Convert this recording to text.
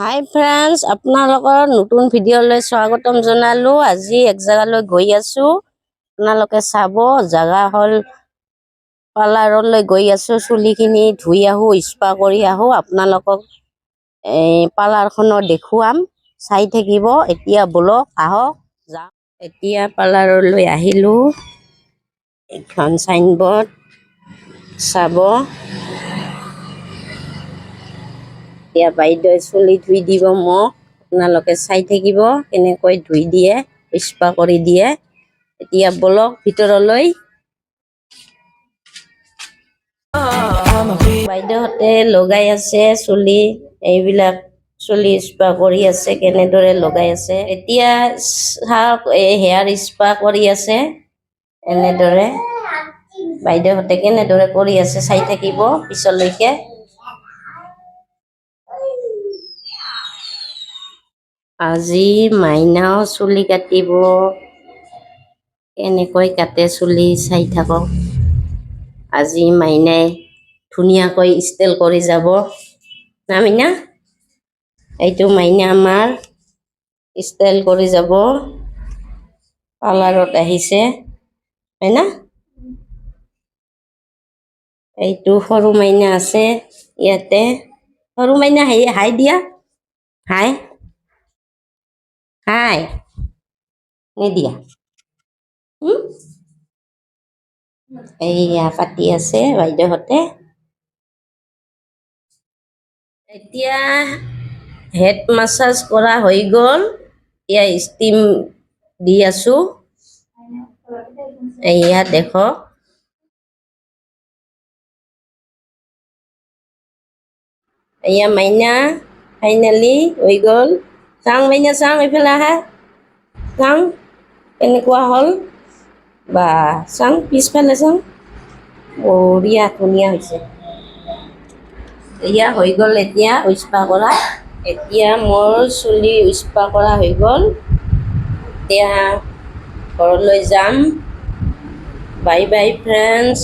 হাই friends, আপোনালোকৰ নতুন ভিডিঅ'লৈ স্বাগতম জনালোঁ। আজি এক জেগালৈ গৈ আছোঁ, আপোনালোকে চাব। জেগা হ'ল পাৰ্লাৰলৈ গৈ আছোঁ, চুলিখিনি ধুই আহোঁ, স্পা কৰি আহোঁ। আপোনালোকক পাৰ্লাৰখনৰ দেখুৱাম, চাই থাকিব। এতিয়া বলক আহক যাওঁ। এতিয়া পাৰ্লাৰলৈ আহিলোঁ, এখন চাইনবোৰ্ড চাব। এতিয়া বাইদেৱে চুলি ধুই দিব মোক, আপোনালোকে চাই থাকিব কেনেকৈ ধুই দিয়ে, স্পা কৰি দিয়ে। এতিয়া বলক ভিতৰলৈ। বাইদেউহঁতে লগাই আছে চুলি, এইবিলাক চুলি স্পা কৰি আছে, কেনেদৰে লগাই আছে। এতিয়া চাওক, হেয়াৰ স্পা কৰি আছে এনেদৰে। বাইদেউহঁতে কেনেদৰে কৰি আছে চাই থাকিব পিছলৈকে। আজি মাইনাও চুলি কাটিব, কেনেকৈ কাটে চুলি চাই থাকক। আজি মাইনাই ধুনীয়াকৈ ষ্টাইল কৰি যাব না মাইনা? এইটো মাইনা আমাৰ ষ্টাইল কৰি যাব, পাৰ্লাৰত আহিছে মাইনা। এইটো সৰু মাইনা আছে ইয়াতে। সৰু মাইনা হাই দিয়া, হাই হাই নিদিয়া। এইয়া পাতি আছে বাইদেউহঁতে। এতিয়া হেড মাছাজ কৰা হৈ গ'ল, এতিয়া ষ্টিম দি আছোঁ। এয়া দেখক, এয়া মাইনা ফাইনেলি হৈ গ'ল। চাওঁ মাইনা, চাওঁ এইফালে আহা, চাওঁ কেনেকুৱা হ'ল বা। চাওঁ পিছফালে, চাওঁ বঢ়িয়া ধুনীয়া হৈছে। এয়া হৈ গ'ল এতিয়া স্পা কৰা। এতিয়া মোৰ চুলি স্পা কৰা হৈ গ'ল। এতিয়া ঘৰলৈ যাম। Bye bye friends.